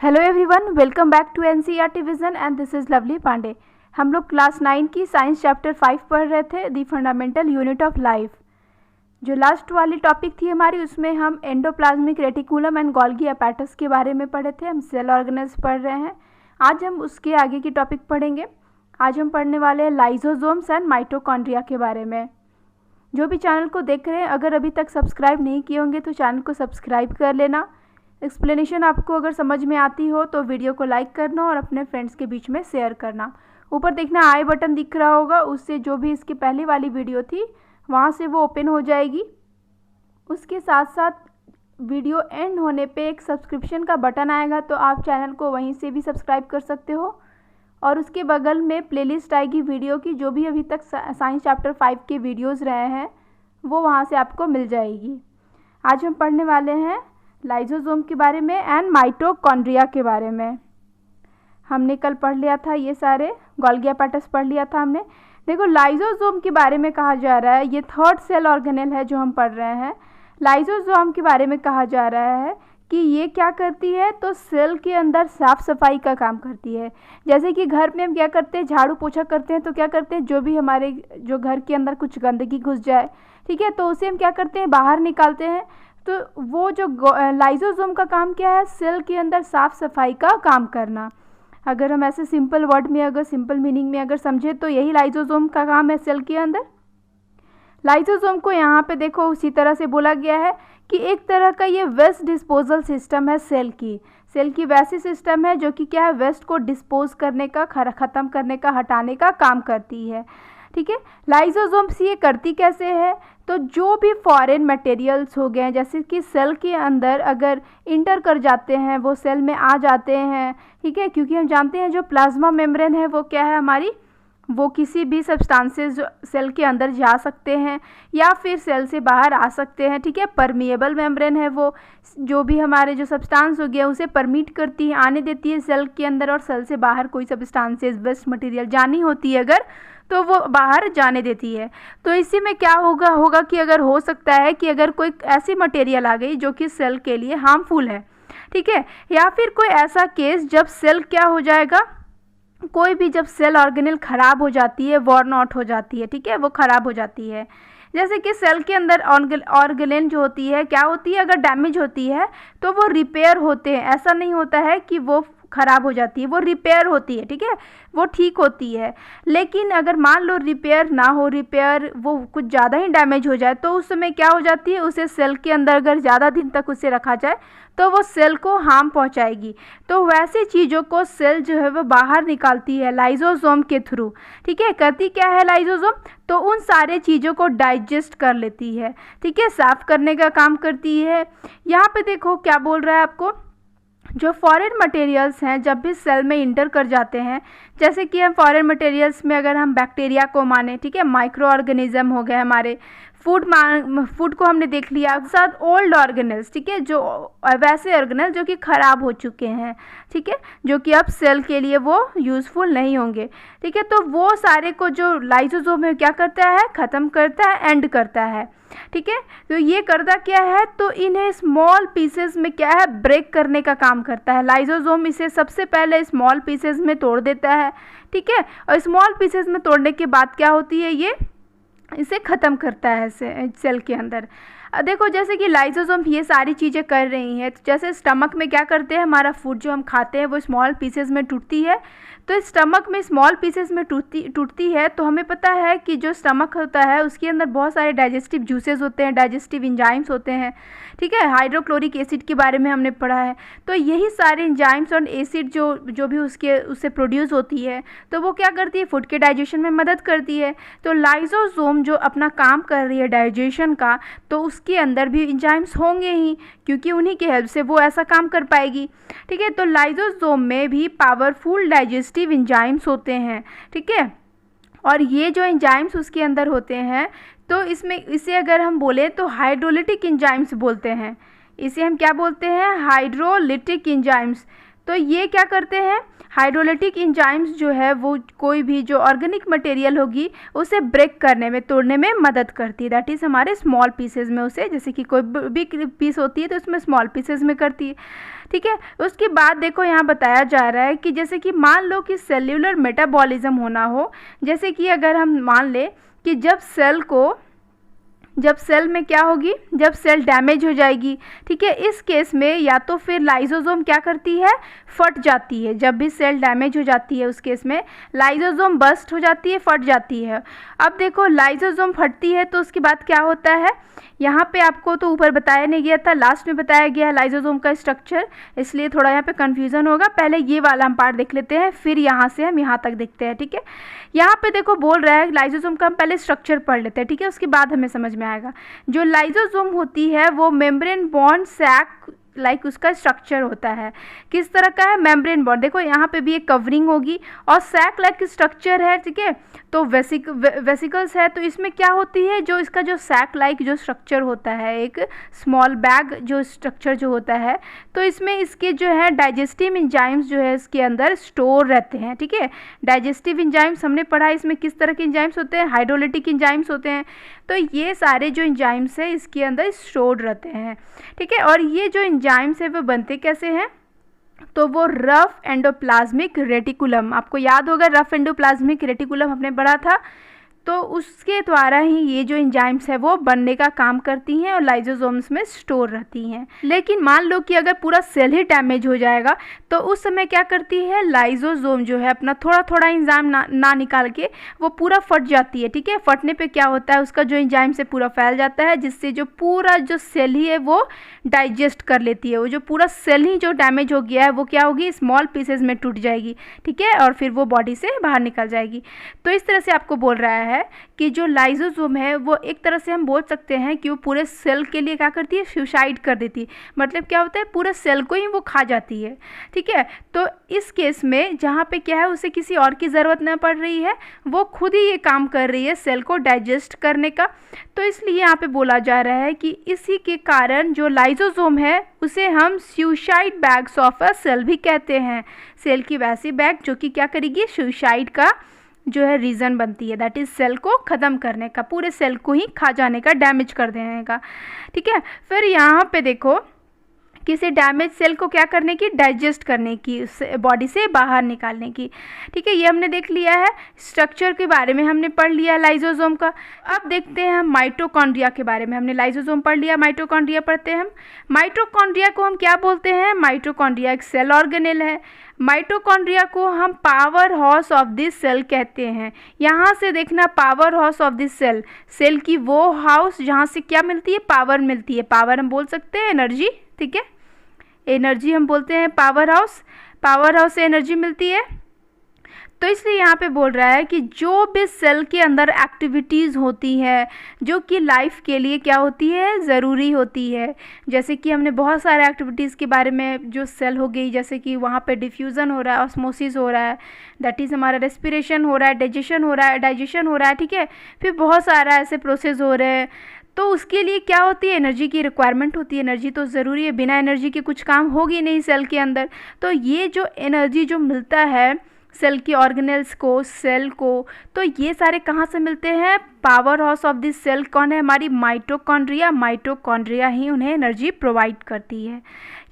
Hello everyone, welcome back to NCERT vision and this is Lovely Pandey. हम लोग class 9 की science chapter 5 पढ़ रहे थे, दी फंडामेंटल यूनिट ऑफ लाइफ। जो लास्ट वाली टॉपिक थी हमारी, उसमें हम endoplasmic reticulum and Golgi apparatus के बारे में पढ़े थे। हम सेल ऑर्गेनेल्स पढ़ रहे हैं। आज हम उसके आगे की टॉपिक पढ़ेंगे। आज हम पढ़ने वाले हैं लाइजोसोम्स एंड माइटोकॉन्ड्रिया के बारे में। जो भी चैनल को देख रहे हैं, अगर अभी तक सब्सक्राइब नहीं किए होंगे तो चैनल को सब्सक्राइब कर लेना। एक्सप्लेनेशन आपको अगर समझ में आती हो तो वीडियो को लाइक करना और अपने फ्रेंड्स के बीच में शेयर करना। ऊपर देखना आई बटन दिख रहा होगा, उससे जो भी इसकी पहली वाली वीडियो थी वहाँ से वो ओपन हो जाएगी। उसके साथ साथ वीडियो एंड होने पे एक सब्सक्रिप्शन का बटन आएगा, तो आप चैनल को वहीं से भी सब्सक्राइब कर सकते हो। और उसके बगल में प्लेलिस्ट आएगी वीडियो की, जो भी अभी तक साइंस चैप्टर 5 के वीडियोज़ रहे हैं वो वहाँ से आपको मिल जाएगी। आज हम पढ़ने वाले हैं लाइजोसोम के बारे में एंड माइटोकॉन्ड्रिया के बारे में। हमने कल पढ़ लिया था ये सारे, गोल्गी अपैरेटस पढ़ लिया था हमने। देखो, लाइजोसोम के बारे में कहा जा रहा है, ये थर्ड सेल ऑर्गेनेल है जो हम पढ़ रहे हैं। लाइजोसोम के बारे में कहा जा रहा है कि ये क्या करती है, तो सेल के अंदर साफ सफाई का काम करती है। जैसे कि घर में हम क्या करते हैं, झाड़ू पोछा करते हैं, तो क्या करते हैं, जो भी हमारे जो घर के अंदर कुछ गंदगी घुस जाए, ठीक है, तो उसे हम क्या करते हैं, बाहर निकालते हैं। तो वो जो लाइजोसोम का काम क्या है, सेल के अंदर साफ सफाई का काम करना। अगर हम ऐसे सिंपल वर्ड में, अगर सिंपल मीनिंग में अगर समझे तो यही लाइजोसोम का काम है सेल के अंदर। लाइजोसोम को यहाँ पे देखो उसी तरह से बोला गया है कि एक तरह का ये वेस्ट डिस्पोजल सिस्टम है सेल की वैसी सिस्टम है जो कि क्या है, वेस्ट को डिस्पोज करने का, ख़त्म करने का, हटाने का काम करती है। ठीक है, लाइजोसोम्स ये करती कैसे है, तो जो भी फॉरेन मटेरियल्स हो गए, जैसे कि सेल के अंदर अगर इंटर कर जाते हैं, वो सेल में आ जाते हैं, ठीक है, क्योंकि हम जानते हैं जो प्लाज्मा मेम्ब्रेन है वो क्या है हमारी, वो किसी भी सब्सटेंसेस सेल के अंदर जा सकते हैं या फिर सेल से बाहर आ सकते हैं। ठीक है, परमिएबल मेम्ब्रेन है, वो जो भी हमारे जो सब्सटेंस हो गया उसे परमिट करती है, आने देती है सेल के अंदर, और सेल से बाहर कोई सब्सटेंसेस वेस्ट मटेरियल जानी होती है अगर, तो वो बाहर जाने देती है। तो इसी में क्या होगा कि अगर हो सकता है कि अगर कोई ऐसी मटेरियल आ गई जो कि सेल के लिए हार्मफुल है, ठीक है, या फिर कोई ऐसा केस जब सेल क्या हो जाएगा, कोई भी जब सेल ऑर्गेनेल ख़राब हो जाती है, वॉर्न आउट हो जाती है, ठीक है, वो ख़राब हो जाती है। जैसे कि सेल के अंदर ऑर्गेनेल जो होती है क्या होती है, अगर डैमेज होती है तो वो रिपेयर होते हैं। ऐसा नहीं होता है कि वो ख़राब हो जाती है, वो रिपेयर होती है, ठीक है, वो ठीक होती है। लेकिन अगर मान लो रिपेयर ना हो, रिपेयर वो कुछ ज़्यादा ही डैमेज हो जाए, तो उस समय क्या हो जाती है, उसे सेल के अंदर अगर ज़्यादा दिन तक उसे रखा जाए तो वो सेल को हार्म पहुंचाएगी। तो वैसी चीज़ों को सेल जो है वो बाहर निकालती है लाइजोसोम के थ्रू। ठीक है, करती क्या है लाइजोसोम, तो उन सारे चीज़ों को डाइजेस्ट कर लेती है, ठीक है, साफ करने का काम करती है। यहाँ पे देखो क्या बोल रहा है आपको, जो फॉरेन मटेरियल्स हैं जब भी सेल में इंटर कर जाते हैं, जैसे कि हम फॉरेन मटेरियल्स में अगर हम बैक्टीरिया को माने, ठीक है, माइक्रो ऑर्गेनिज्म हो गए हमारे, फूड को हमने देख लिया, साथ ओल्ड ऑर्गेनल्स, ठीक है, जो वैसे ऑर्गेनल जो कि ख़राब हो चुके हैं, ठीक है, जो कि अब सेल के लिए वो यूज़फुल नहीं होंगे, ठीक है, तो वो सारे को जो लाइजोसोम है क्या करता है, ख़त्म करता है, एंड करता है। ठीक है, तो ये करता क्या है, तो इन्हें स्मॉल पीसेस में क्या है, ब्रेक करने का काम करता है। लाइजोसोम इसे सबसे पहले स्मॉल पीसेस में तोड़ देता है, ठीक है, और स्मॉल पीसेस में तोड़ने के बाद क्या होती है, ये इसे ख़त्म करता है सेल के अंदर। देखो, जैसे कि लाइजोसोम ये सारी चीज़ें कर रही हैं, तो जैसे स्टमक में क्या करते हैं, हमारा फूड जो हम खाते हैं वो स्मॉल पीसेस में टूटती है, तो स्टमक में स्मॉल पीसेस में टूटती है, तो हमें पता है कि जो स्टमक होता है उसके अंदर बहुत सारे डाइजेस्टिव जूसेस होते हैं, डाइजेस्टिव एंजाइम्स होते हैं, ठीक है, हाइड्रोक्लोरिक एसिड के बारे में हमने पढ़ा है। तो यही सारे एंजाइम्स और एसिड जो भी उससे प्रोड्यूस होती है, तो वो क्या करती है, फूड के डाइजेशन में मदद करती है। तो लाइजोसोम जो अपना काम कर रही है डाइजेशन का, तो उसके अंदर भी एंजाइम्स होंगे ही, क्योंकि उन्हीं की हेल्प से वो ऐसा काम कर पाएगी। ठीक है, तो लाइजोसोम में भी पावरफुल डाइजेस्टिव एंजाइम्स होते हैं, ठीक है, और ये जो एंजाइम्स उसके अंदर होते हैं, तो इसे अगर हम बोले तो हाइड्रोलिटिक एंजाइम्स बोलते हैं। इसे हम क्या बोलते हैं, हाइड्रोलिटिक एंजाइम्स। तो ये क्या करते हैं, हाइड्रोलिटिक इंजाइम्स जो है वो कोई भी जो ऑर्गेनिक मटेरियल होगी उसे ब्रेक करने में, तोड़ने में मदद करती है। दैट इज़ हमारे स्मॉल पीसेज में उसे, जैसे कि कोई बिग पीस होती है तो उसमें स्मॉल पीसेज में करती है, ठीक है। उसके बाद देखो यहाँ बताया जा रहा है कि जैसे कि मान लो कि सेल्यूलर मेटाबॉलिज्म होना हो, जैसे कि अगर हम मान ले कि जब सेल में क्या होगी, जब सेल डैमेज हो जाएगी, ठीक है, इस केस में या तो फिर लाइसोसोम क्या करती है, फट जाती है। जब भी सेल डैमेज हो जाती है उस केस में लाइसोसोम बस्ट हो जाती है, फट जाती है। अब देखो लाइसोसोम फटती है तो उसके बाद क्या होता है, यहाँ पे आपको तो ऊपर बताया नहीं गया था, लास्ट में बताया गया है लाइसोसोम का स्ट्रक्चर, इसलिए थोड़ा यहाँ पे कन्फ्यूज़न होगा। पहले ये वाला हम पार्ट देख लेते हैं, फिर यहाँ से हम यहाँ तक देखते हैं, ठीक है। यहाँ पे देखो बोल रहा है लाइसोसोम का हम पहले स्ट्रक्चर पढ़ लेते हैं, ठीक है, उसके बाद हमें समझ में आएगा। जो लाइसोसोम होती है वो मेम्ब्रेन बॉन्ड सैक लाइक उसका स्ट्रक्चर होता है। किस तरह का है, मेम्ब्रेन बॉन्ड, देखो यहाँ पे भी एक कवरिंग होगी और सैक लाइक स्ट्रक्चर है, ठीक है। तो वेसिकल्स है, तो इसमें क्या होती है, जो इसका जो सैक लाइक जो स्ट्रक्चर होता है, एक स्मॉल बैग जो स्ट्रक्चर जो होता है, तो इसमें इसके जो है डाइजेस्टिव इंजाइम्स जो है इसके अंदर स्टोर रहते हैं, ठीक है। डाइजेस्टिव इंजाइम्स हमने पढ़ा, इसमें किस तरह के इंजाइम्स होते हैं, हाइड्रोलिटिक इंजाइम्स होते हैं। तो ये सारे जो इंजाइम्स है इसके अंदर स्टोर्ड रहते हैं, ठीक है। और ये जो इंजाइम्स है वो बनते कैसे हैं, तो वो रफ एंडोप्लाज्मिक रेटिकुलम, आपको याद होगा रफ एंडोप्लाज्मिक रेटिकुलम हमने पढ़ा था, तो उसके द्वारा ही ये जो इंजाइम्स है वो बनने का काम करती हैं और लाइसोसोम्स में स्टोर रहती हैं। लेकिन मान लो कि अगर पूरा सेल ही डैमेज हो जाएगा तो उस समय क्या करती है, लाइसोसोम जो है अपना थोड़ा थोड़ा इंजाइम ना निकाल के वो पूरा फट जाती है, ठीक है। फटने पे क्या होता है, उसका जो इंजाइम से पूरा फैल जाता है, जिससे जो पूरा जो सेल ही है वो डाइजेस्ट कर लेती है। वो जो पूरा सेल ही जो डैमेज हो गया है वो क्या होगी, स्मॉल पीसेज में टूट जाएगी, ठीक है, और फिर वो बॉडी से बाहर निकल जाएगी। तो इस तरह से आपको बोल रहा है कि जो लाइसोसोम है वो एक तरह से हम बोल सकते हैं कि वो पूरे सेल के लिए क्या करती है, सुसाइड कर देती है। मतलब क्या होता है, पूरे सेल को ही वो खा जाती है, ठीक है। तो इस केस में जहाँ पे क्या है, उसे किसी और की ज़रूरत न पड़ रही है, वो खुद ही ये काम कर रही है सेल को डाइजेस्ट करने का। तो इसलिए यहाँ पे बोला जा रहा है कि इसी के कारण जो लाइसोसोम है उसे हम suicide bags of a cell भी कहते हैं। सेल की वैसी बैग जो कि क्या करेगी, सुसाइड का जो है रीज़न बनती है, दैट इज़ सेल को ख़त्म करने का, पूरे सेल को ही खा जाने का, डैमेज कर देने का, ठीक है। फिर यहाँ पे देखो किसी डैमेज सेल को क्या करने की, डाइजेस्ट करने की, उस बॉडी से बाहर निकालने की, ठीक है। ये हमने देख लिया है, स्ट्रक्चर के बारे में हमने पढ़ लिया लाइसोसोम का। अब देखते हैं हम माइटोकॉन्ड्रिया के बारे में। हमने लाइसोसोम पढ़ लिया, माइटोकॉन्ड्रिया पढ़ते हैं हम। माइटोकॉन्ड्रिया को हम क्या बोलते हैं, माइटोकॉन्ड्रिया एक सेल ऑर्गेनेल है। माइटोकॉन्ड्रिया को हम power house of this cell कहते हैं। यहाँ से देखना, power house of this cell, cell की वो हाउस जहाँ से क्या मिलती है, पावर मिलती है। पावर हम बोल सकते हैं एनर्जी, ठीक है, एनर्जी हम बोलते हैं पावर हाउस, पावर हाउस से एनर्जी मिलती है। तो इसलिए यहाँ पे बोल रहा है कि जो भी सेल के अंदर एक्टिविटीज़ होती है जो कि लाइफ के लिए क्या होती है, ज़रूरी होती है, जैसे कि हमने बहुत सारे एक्टिविटीज़ के बारे में, जो सेल हो गई, जैसे कि वहाँ पे डिफ्यूज़न हो रहा है, ऑस्मोसिस हो रहा है, दैट इज़ हमारा रेस्पिरेशन हो रहा है, डाइजेशन हो रहा है, ठीक है। फिर बहुत सारा ऐसे प्रोसेस हो रहे हैं, तो उसके लिए क्या होती है, एनर्जी की रिक्वायरमेंट होती है। एनर्जी तो ज़रूरी है, बिना एनर्जी के कुछ काम होगी नहीं सेल के अंदर। तो ये जो एनर्जी जो मिलता है सेल की ऑर्गेनेल्स को, सेल को, तो ये सारे कहाँ से मिलते हैं, power house of this cell कौन है, हमारी माइटोकॉन्ड्रिया। माइटोकॉन्ड्रिया ही उन्हें एनर्जी प्रोवाइड करती है,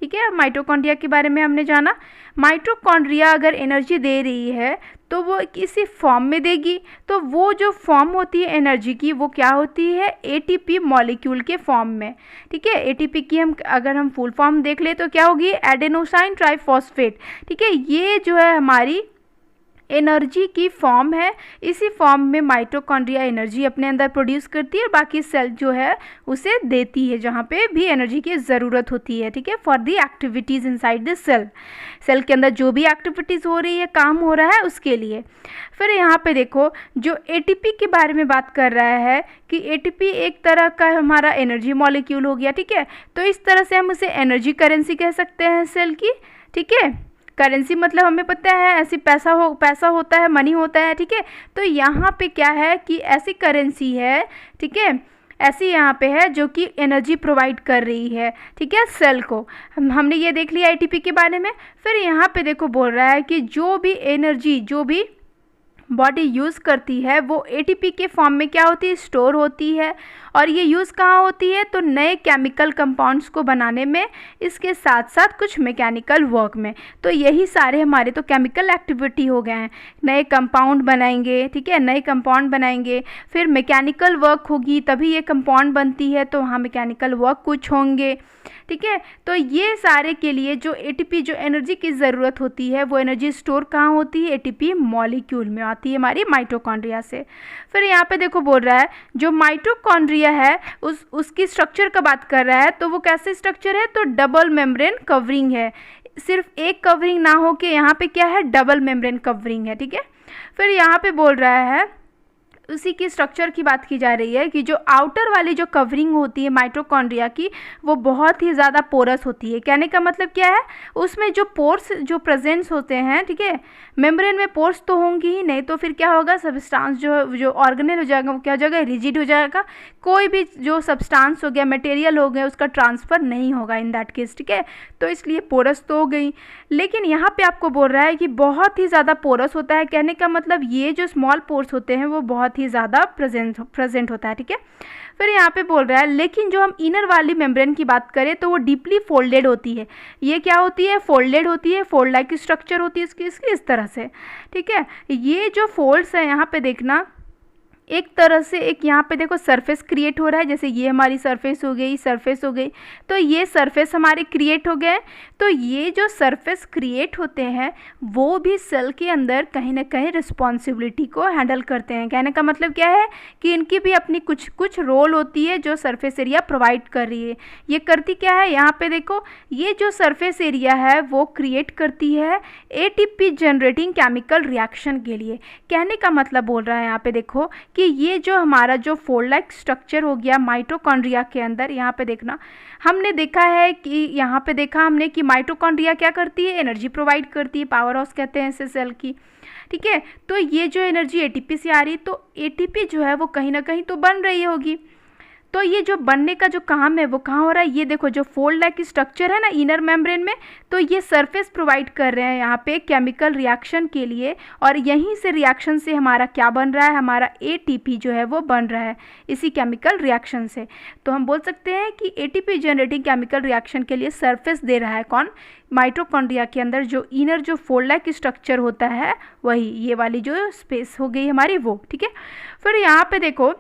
ठीक है। माइटोकॉन्ड्रिया के बारे में हमने जाना। माइटोकॉन्ड्रिया अगर एनर्जी दे रही है तो वो किसी फॉर्म में देगी, तो वो जो फॉर्म होती है एनर्जी की वो क्या होती है, एटीपी मॉलिक्यूल के फॉर्म में, ठीक है। एटीपी की हम अगर हम फुल फॉर्म देख ले तो क्या होगी, एडेनोसाइन ट्राइफॉस्फेट, ठीक है। ये जो है हमारी एनर्जी की फॉर्म है। इसी फॉर्म में माइटोकॉन्ड्रिया एनर्जी अपने अंदर प्रोड्यूस करती है और बाकी सेल जो है उसे देती है जहाँ पे भी एनर्जी की ज़रूरत होती है, ठीक है, for the activities inside this cell. Cell के अंदर जो भी एक्टिविटीज़ हो रही है, काम हो रहा है, उसके लिए। फिर यहाँ पे देखो जो एटीपी के बारे में बात कर रहा है कि एटीपी एक तरह का हमारा एनर्जी मॉलिक्यूल हो गया, ठीक है। तो इस तरह से हम उसे एनर्जी करेंसी कह सकते हैं सेल की, ठीक है। करेंसी मतलब हमें पता है ऐसी पैसा होता है, मनी होता है, ठीक है। तो यहाँ पे क्या है कि ऐसी करेंसी है, ठीक है, ऐसी यहाँ पे है जो कि एनर्जी प्रोवाइड कर रही है, ठीक है, सेल को। हमने ये देख लिया एटीपी के बारे में। फिर यहाँ पे देखो बोल रहा है कि जो भी एनर्जी जो भी बॉडी यूज़ करती है वो एटीपी के फॉर्म में क्या होती है, स्टोर होती है। और ये यूज़ कहाँ होती है, तो नए केमिकल कंपाउंड्स को बनाने में, इसके साथ साथ कुछ मैकेनिकल वर्क में। तो यही सारे हमारे तो केमिकल एक्टिविटी हो गए हैं। नए कंपाउंड बनाएंगे, ठीक है, नए कंपाउंड बनाएंगे, फिर मैकेनिकल वर्क होगी तभी ये कंपाउंड बनती है, तो वहाँ मैकेनिकल वर्क कुछ होंगे, ठीक है। तो ये सारे के लिए जो एटीपी जो एनर्जी की ज़रूरत होती है वो एनर्जी स्टोर कहाँ होती है, एटीपी मॉलिक्यूल में आती है हमारी माइटोकॉन्ड्रिया से। फिर यहाँ पे देखो बोल रहा है जो माइटोकॉन्ड्रिया है उसकी स्ट्रक्चर का बात कर रहा है, तो वो कैसे स्ट्रक्चर है, तो डबल मेम्ब्रेन कवरिंग है। सिर्फ एक कवरिंग ना हो के यहाँ पे क्या है, डबल मेम्ब्रेन कवरिंग है, ठीक है। फिर यहाँ पे बोल रहा है उसी की स्ट्रक्चर की बात की जा रही है कि जो आउटर वाली जो कवरिंग होती है माइटोकॉन्ड्रिया की वो बहुत ही ज़्यादा पोरस होती है। कहने का मतलब क्या है, उसमें जो पोर्स जो प्रेजेंस होते हैं, ठीक है, मेम्ब्रेन में पोर्स तो होंगी ही नहीं, तो फिर क्या होगा, सब्सटेंस जो ऑर्गेनेल हो जाएगा वो क्या हो जाएगा, रिजिड हो जाएगा। कोई भी जो सब्सटेंस हो गया, मटेरियल हो गया, उसका ट्रांसफ़र नहीं होगा इन दैट केस, ठीक है। तो इसलिए पोरस तो हो गई, लेकिन यहाँ पे आपको बोल रहा है कि बहुत ही ज़्यादा पोरस होता है। कहने का मतलब ये जो स्मॉल पोर्स होते हैं वो बहुत ही ज़्यादा प्रेजेंट होता है, ठीक है। फिर यहाँ पे बोल रहा है लेकिन जो हम इनर वाली मेम्ब्रेन की बात करें तो वो डीपली फोल्डेड होती है। ये क्या होती है, फोल्डेड होती है, फोल्ड लाइक स्ट्रक्चर होती है इसकी इस तरह से, ठीक है। ये जो फोल्ड्स है यहाँ पे देखना, एक तरह से एक यहाँ पे देखो सरफेस क्रिएट हो रहा है, जैसे ये हमारी सरफेस हो गई, तो ये सरफेस हमारे क्रिएट हो गए। तो ये जो सरफेस क्रिएट होते हैं वो भी सेल के अंदर कहीं ना कहीं रिस्पॉन्सिबिलिटी को हैंडल करते हैं। कहने का मतलब क्या है कि इनकी भी अपनी कुछ रोल होती है जो सरफेस एरिया प्रोवाइड कर रही है। ये करती क्या है, यहाँ पे देखो ये जो सरफेस एरिया है वो क्रिएट करती है एटीपी जनरेटिंग केमिकल रिएक्शन के लिए। कहने का मतलब बोल रहा है यहाँ पे देखो कि ये जो हमारा जो फोल्ड लाइक स्ट्रक्चर हो गया माइटोकॉन्ड्रिया के अंदर, यहाँ पे देखना हमने देखा है कि यहाँ पे देखा हमने कि माइटोकॉन्ड्रिया क्या करती है, एनर्जी प्रोवाइड करती है, पावर हाउस कहते हैं इसे सेल की, ठीक है। तो ये जो एनर्जी एटीपी से आ रही, तो एटीपी जो है वो कहीं ना कहीं तो बन रही होगी। तो ये जो बनने का जो काम है वो कहाँ हो रहा है, ये देखो जो फोल्ड लाइक स्ट्रक्चर है ना इनर मेम्ब्रेन में, तो ये सरफेस प्रोवाइड कर रहे हैं यहाँ पे केमिकल रिएक्शन के लिए। और यहीं से रिएक्शन से हमारा क्या बन रहा है, हमारा एटीपी जो है वो बन रहा है इसी केमिकल रिएक्शन से। तो हम बोल सकते हैं कि एटीपी जनरेटिंग केमिकल रिएक्शन के लिए सरफेस दे रहा है कौन, माइटोकॉन्ड्रिया के अंदर जो इनर जो फोल्ड लाइक स्ट्रक्चर होता है वही, ये वाली जो स्पेस हो गई हमारी वो, ठीक है। फिर यहाँ पे देखो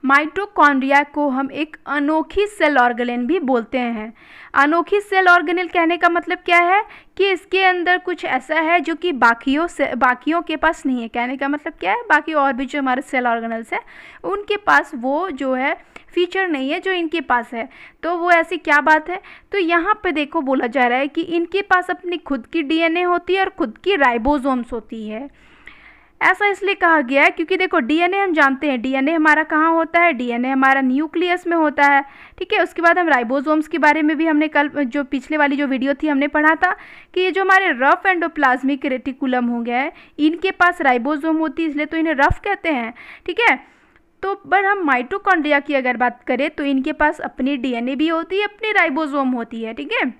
माइटोकॉन्ड्रिया को हम एक अनोखी सेल ऑर्गेनेल भी बोलते हैं। अनोखी सेल ऑर्गेनेल कहने का मतलब क्या है कि इसके अंदर कुछ ऐसा है जो कि बाकियों के पास नहीं है। कहने का मतलब क्या है, बाकी और भी जो हमारे सेल ऑर्गेनेल्स हैं उनके पास वो जो है फीचर नहीं है जो इनके पास है। तो वो ऐसी क्या बात है, तो यहाँ पे देखो बोला जा रहा है कि इनके पास अपनी खुद की डीएनए होती है और खुद की राइबोसोम्स होती है। ऐसा इसलिए कहा गया है क्योंकि देखो डीएनए हम जानते हैं, डीएनए हमारा कहाँ होता है, डीएनए हमारा न्यूक्लियस में होता है, ठीक है। उसके बाद हम राइबोसोम्स के बारे में भी हमने कल जो पिछले वाली जो वीडियो थी हमने पढ़ा था कि ये जो हमारे रफ एंडोप्लाज्मिक रेटिकुलम हो गया है इनके पास राइबोसोम होती है, इसलिए तो इन्हें रफ कहते हैं, ठीक है। तो पर हम माइटोकॉन्ड्रिया की अगर बात करें तो इनके पास अपनी डीएनए भी होती है, अपनी राइबोसोम होती है, ठीक है।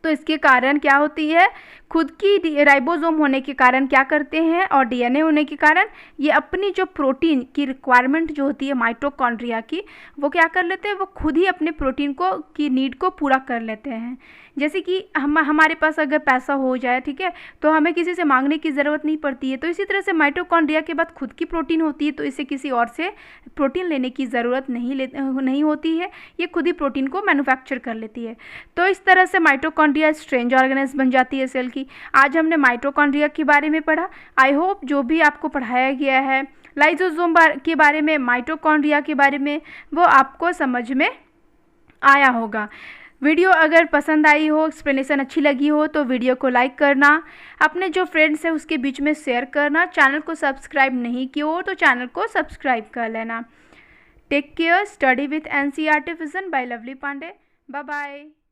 तो इसके कारण क्या होती है, खुद की राइबोसोम होने के कारण क्या करते हैं और डीएनए होने के कारण ये अपनी जो प्रोटीन की रिक्वायरमेंट जो होती है माइटोकॉन्ड्रिया की वो क्या कर लेते हैं, वो खुद ही अपने प्रोटीन को की नीड को पूरा कर लेते हैं। जैसे कि हमारे पास अगर पैसा हो जाए, ठीक है, तो हमें किसी से मांगने की ज़रूरत नहीं पड़ती है। तो इसी तरह से माइटोकॉन्ड्रिया के बाद खुद की प्रोटीन होती है, तो इसे किसी और से प्रोटीन लेने की ज़रूरत नहीं होती है, ये खुद ही प्रोटीन को मैन्युफैक्चर कर लेती है। तो इस तरह से माइटोकॉन्ड्रिया स्ट्रेंज ऑर्गेनेल्स बन जाती है सेल की। आज हमने माइटोकॉन्ड्रिया के बारे में पढ़ा। आई होप जो भी आपको पढ़ाया गया है लाइसोसोम के बारे में, माइटोकॉन्ड्रिया के बारे में, वो आपको समझ में आया होगा। वीडियो अगर पसंद आई हो, एक्सप्लेनेशन अच्छी लगी हो तो वीडियो को लाइक करना, अपने जो फ्रेंड्स हैं उसके बीच में शेयर करना, चैनल को सब्सक्राइब नहीं किया हो तो चैनल को सब्सक्राइब कर लेना। Take care, study with NCERT vision by Lovely Pandey. Bye bye.